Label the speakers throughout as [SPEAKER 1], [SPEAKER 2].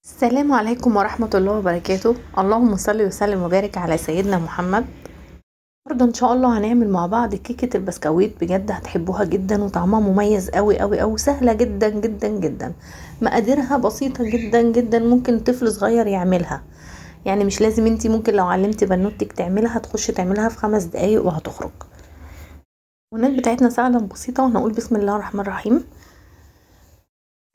[SPEAKER 1] السلام عليكم ورحمة الله وبركاته. اللهم صل وسلم وبارك على سيدنا محمد. النهارده ان شاء الله هنعمل مع بعض كيكة البسكويت، بجد هتحبوها جدا وطعمها مميز قوي قوي قوي، سهلة جدا جدا جدا. مقاديرها بسيطة جدا جدا، ممكن طفل صغير يعملها. يعني مش لازم انتي، ممكن لو علمتي بنوتك تعملها تخش تعملها في 5 دقايق وهتخرج. المكونات بتاعتنا سهلة وبسيطة، وهنقول بسم الله الرحمن الرحيم.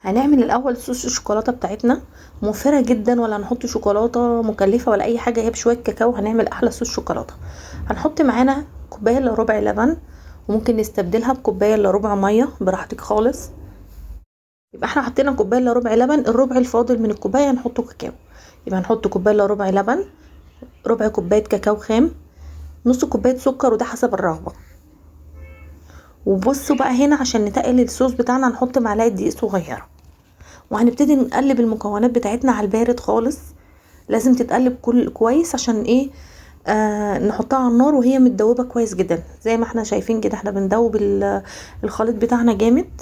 [SPEAKER 1] هنعمل الاول صوص الشوكولاته بتاعتنا، موفره جدا، ولا هنحط شوكولاته مكلفه ولا اي حاجه، هي بشويه كاكاو هنعمل احلى صوص شوكولاته. هنحط معانا كوبايه الا ربع لبن، وممكن نستبدلها بكوبايه الا ربع ميه، براحتك خالص. يبقى احنا حطينا كوبايه الا ربع لبن، الربع الفاضل من الكوبايه هنحطه كاكاو. يبقى هنحط كوبايه الا ربع لبن، ربع كوبايه كاكاو خام، نص كوبايه سكر، وده حسب الرغبه. وبصوا بقى هنا، عشان نتقل الصوص بتاعنا هنحط معلقه دقيق صغيره. وهنبتدي نقلب المكونات بتاعتنا على البارد خالص. لازم تتقلب كل كويس، عشان ايه؟ نحطها على النار وهي متدوبه كويس جدا، زي ما احنا شايفين كده، احنا بندوب الخليط بتاعنا جامد.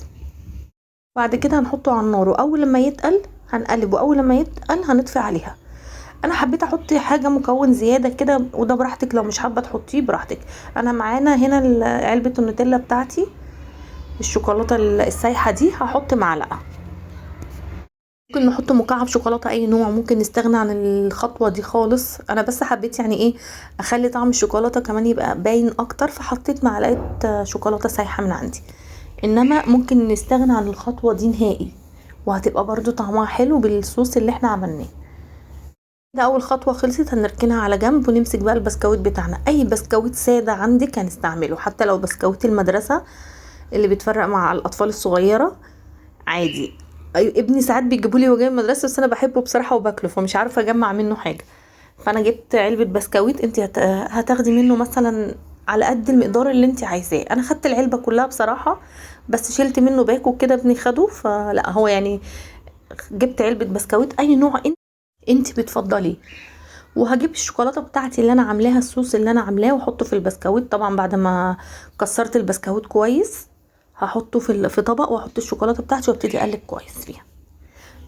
[SPEAKER 1] بعد كده هنحطه على النار، واول لما يتقل هنقلب، واول لما يتقل هنطفي عليها. انا حبيت احط حاجه مكون زياده كده، وده براحتك، لو مش حابه تحطيه براحتك. انا معانا هنا علبه النوتيلا بتاعتي، الشوكولاته السايحه دي، هحط معلقه. ممكن نحط مكعب شوكولاته اي نوع، ممكن نستغنى عن الخطوه دي خالص. انا بس حبيت يعني ايه، اخلي طعم الشوكولاته كمان يبقى باين اكتر، فحطيت معلقه شوكولاته سايحه من عندي. انما ممكن نستغنى عن الخطوه دي نهائي، وهتبقى برضو طعمها حلو بالصوص اللي احنا عملناه. ده اول خطوه خلصت، هنركنها على جنب ونمسك بقى البسكويت بتاعنا. اي بسكويت ساده عندك هنستعمله، حتى لو بسكويت المدرسه اللي بيتفرق مع الاطفال الصغيره، عادي. ابني ساعات بيجيبوا لي وجاي من المدرسه، بس انا بحبه بصراحه وباكله، فمش عارفه اجمع منه حاجه. فانا جبت علبه بسكويت، انت هتاخدي منه مثلا على قد المقدار اللي انت عايزاه. انا خدت العلبه كلها بصراحه، بس شلت منه باكو كده، ابني خده، فلا هو يعني جبت علبه بسكويت اي نوع انت بتفضليه. وهجيب الشوكولاته بتاعتي اللي انا عاملاها، الصوص اللي انا عاملاه، واحطه في البسكويت. طبعا بعد ما كسرت البسكويت كويس، هحطه في طبق، واحط الشوكولاته بتاعتي وابتدي اقلب كويس فيها.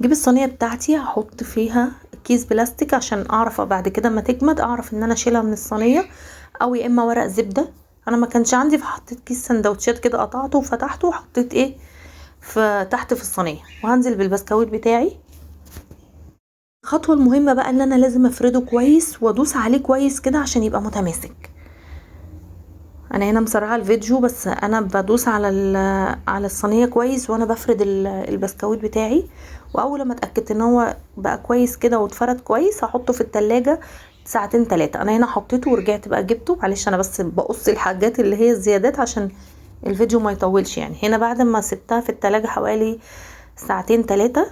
[SPEAKER 1] اجيب الصينيه بتاعتي، هحط فيها كيس بلاستيك عشان اعرف بعد كده ما تجمد اعرف ان انا اشيلها من الصينيه، او يا اما ورق زبده. انا ما كانش عندي، فحطيت كيس سندوتشات كده، قطعته وفتحته وحطيت ايه تحت في الصينيه، وهنزل بالبسكويت بتاعي. الخطوه المهمه بقى ان انا لازم افرده كويس وادوس عليه كويس كده عشان يبقى متماسك. انا هنا مسرعه الفيديو، بس انا بدوس على الصينيه كويس وانا بفرد البسكويت بتاعي. واول ما اتاكدت ان هو بقى كويس كده واتفرد كويس، هحطه في التلاجة ساعتين 3. انا هنا حطيته ورجعت بقى جبته، معلش انا بس بقص الحاجات اللي هي الزيادات عشان الفيديو ما يطولش. يعني هنا بعد ما سبتها في التلاجة حوالي ساعتين 3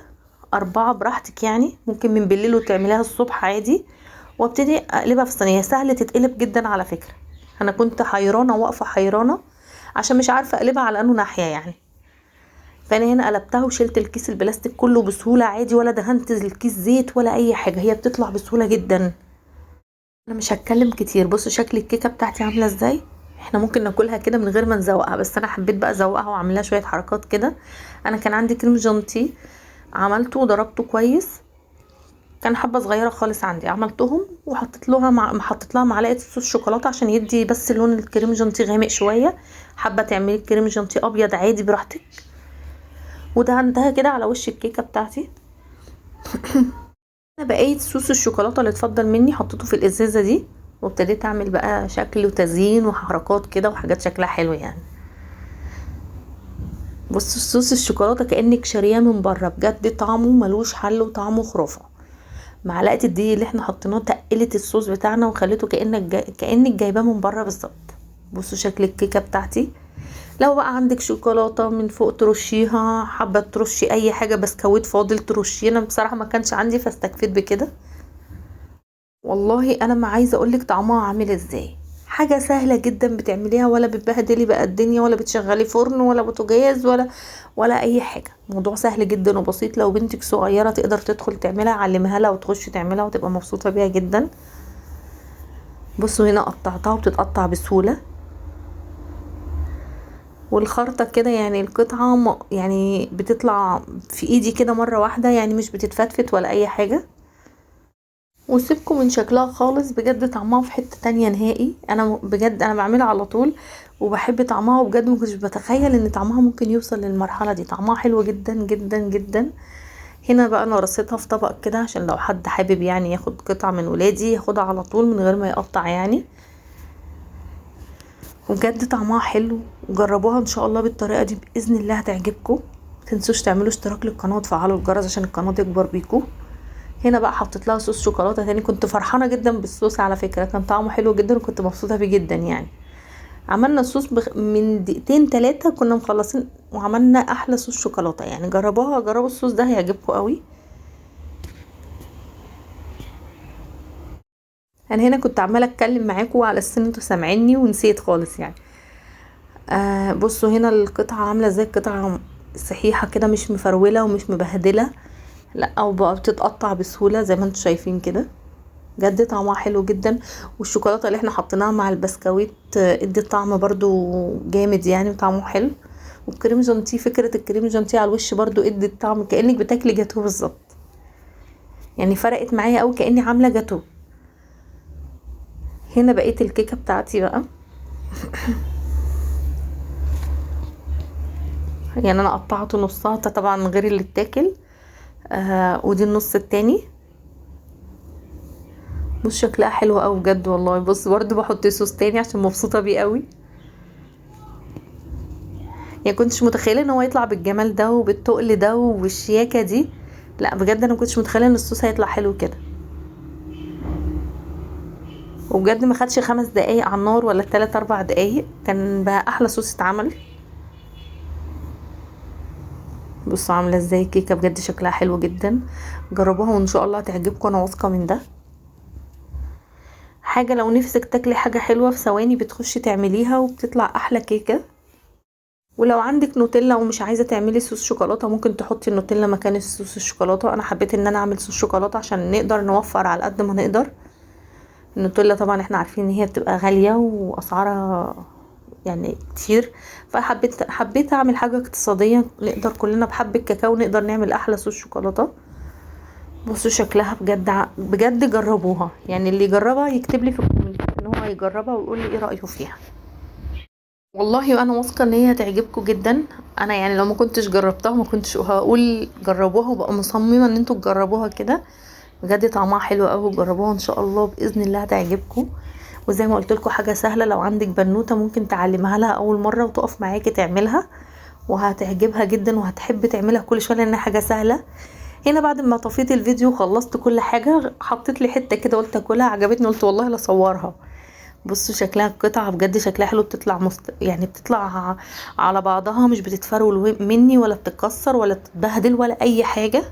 [SPEAKER 1] 4 براحتك، يعني ممكن من بالليل وتعمليها الصبح عادي. وابتدي اقلبها في الصينيه، سهل تتقلب جدا على فكره. انا كنت حيرانه، واقفه حيرانه عشان مش عارفه اقلبها على انه ناحيه يعني. فانا هنا قلبتها وشلت الكيس البلاستيك كله بسهوله عادي، ولا دهنت الكيس زيت ولا اي حاجه، هي بتطلع بسهوله جدا. انا مش هتكلم كتير، بصوا شكل الكيكه بتاعتي عامله ازاي. احنا ممكن ناكلها كده من غير ما نزوقها، بس انا حبيت بقى ازوقها واعملها شويه حركات كده. انا كان عندي كريم جانتيه، عملته وضربته كويس. كان حبه صغيره خالص عندي، عملتهم وحطيت لها حطيت لها معلقه صوص شوكولاته عشان يدي بس لون الكريم جانتيه غامق شويه. حابه تعملي الكريم جانتيه ابيض عادي براحتك. ودهنتها كده على وش الكيكه بتاعتي. انا بقيت صوص الشوكولاته اللي اتفضل مني حطيته في الازازه دي، وابتديت اعمل بقى شكل وتزيين وحركات كده وحاجات شكلها حلو يعني. بصوا صوص الشوكولاته كانك شارياه من بره، بجد طعمه ملوش حل وطعمه خرافه. معلقه الدقيق اللي احنا حطيناه تقلت الصوص بتاعنا وخليته كانك جايباه من بره بالظبط. بصوا شكل الكيكه بتاعتي. لو بقى عندك شوكولاته من فوق ترشيها، حابه ترشي اي حاجه، بسكويت فاضل ترشيه. انا بصراحه ما كانش عندي فاستكفيت بكده. والله انا ما عايزه اقولك طعمها عامل ازاي. حاجه سهله جدا بتعمليها، ولا بتبهدلي بقى الدنيا، ولا بتشغلي فرن ولا بوتاجاز ولا اي حاجه. موضوع سهل جدا وبسيط، لو بنتك صغيره تقدر تدخل تعملها علمها لها وتخش تعملها وتبقى مبسوطه بيها جدا. بصوا هنا قطعتها وبتتقطع بسهوله. والخرطة كده يعني القطعة يعني بتطلع في ايدي كده مرة واحدة، يعني مش بتتفتفت ولا اي حاجة. وسيبكم من شكلها خالص، بجد طعمها في حتة تانية نهائي. انا بجد انا بعملها على طول وبحب طعمها، وبجد ما كنتش بتخيل ان طعمها ممكن يوصل للمرحلة دي. طعمها حلو جدا جدا جدا. هنا بقى انا رصيتها في طبق كده عشان لو حد حابب يعني ياخد قطعة من ولادي ياخدها على طول من غير ما يقطع يعني. وبجد طعمها حلو، وجربوها ان شاء الله بالطريقة دي بإذن الله هتعجبكم. متنسوش تعملوا اشتراك للقناة وتفعلوا الجرس عشان القناة تكبر بيكم. هنا بقى حطيت لها صوص شوكولاته تاني، كنت فرحانه جدا بالصوص على فكره، كان طعمه حلو جدا وكنت مبسوطه بيه جدا يعني. عملنا الصوص من دقيقتين 3 كنا مخلصين، وعملنا احلى صوص شوكولاته يعني. جربوا الصوص ده هيعجبكم قوي. انا هنا كنت عماله اتكلم معاكم على اساس ان انتوا سامعيني ونسيت خالص يعني. بصوا هنا القطعه عامله ازاي، قطعه صحيحه كده، مش مفروله ومش مبهدله، لا، او بقى بتتقطع بسهوله زي ما انتوا شايفين كده. بجد طعمها حلو جدا. والشوكولاته اللي احنا حطيناها مع البسكويت ادت طعم برضو جامد يعني، وطعمه حلو. والكريم جانتيه، فكره الكريم جانتيه على الوش برضو ادت طعم كانك بتاكلي جاتوه بالظبط يعني. فرقت معايا قوي كاني عامله جاتوه. هنا بقيه الكيكه بتاعتي بقى. يعني انا قطعته نصها طبعا غير اللي اتاكل. ودي النص التاني. بص شكلها حلو قوي بجد والله. بص برضو بحط صوص تاني عشان مبسوطه بيه قوي. يعني كنتش متخيله ان هو يطلع بالجمال ده وبالتقل ده وبالشياكه دي. لا بجد انا كنتش متخيله ان الصوص هيطلع حلو كده. وبجد ما خدش 5 دقايق على النار ولا 3 4 دقايق، كان بقى احلى صوص اتعمل. بصوا عامله ازاي كيكه، بجد شكلها حلو جدا. جربوها وان شاء الله هتعجبكم، انا واثقه من ده. حاجه لو نفسك تاكلي حاجه حلوه في ثواني بتخشي تعمليها وبتطلع احلى كيكه. ولو عندك نوتيلا ومش عايزه تعملي صوص شوكولاته ممكن تحطي النوتيلا مكان الصوص الشوكولاته. انا حبيت ان انا اعمل صوص شوكولاته عشان نقدر نوفر على قد ما نقدر. النوتيلا طبعا احنا عارفين ان هي بتبقى غاليه واسعارها يعني كتير، فحبيت اعمل حاجه اقتصاديه نقدر كلنا بحب الكاكاو نقدر نعمل احلى صوص شوكولاته. بصوا شكلها بجد بجد جربوها يعني. اللي يجربها يكتب لي في الكومنتات ان هو هيجربها ويقول لي ايه رايه فيها. والله انا واثقه ان هي هتعجبكم جدا. انا يعني لو ما كنتش جربتها ما كنتش هقول جربوها، وبقى مصممه ان انتوا تجربوها كده. بجد طعمها حلو قوي، جربوها ان شاء الله باذن الله هتعجبكم. وزي ما قلت لكم حاجه سهله، لو عندك بنوته ممكن تعلمها لها اول مره وتقف معاكي تعملها وهتعجبها جدا وهتحب تعملها كل شويه لانها حاجه سهله. هنا بعد ما طفيت الفيديو خلصت كل حاجه، حطيت لي حته كده قلت اكلها عجبتني، قلت والله لا اصورها. بصوا شكلها القطعه بجد شكلها حلو، بتطلع يعني بتطلع على بعضها، مش بتتفرول مني ولا بتتكسر ولا بتتبهدل ولا اي حاجه.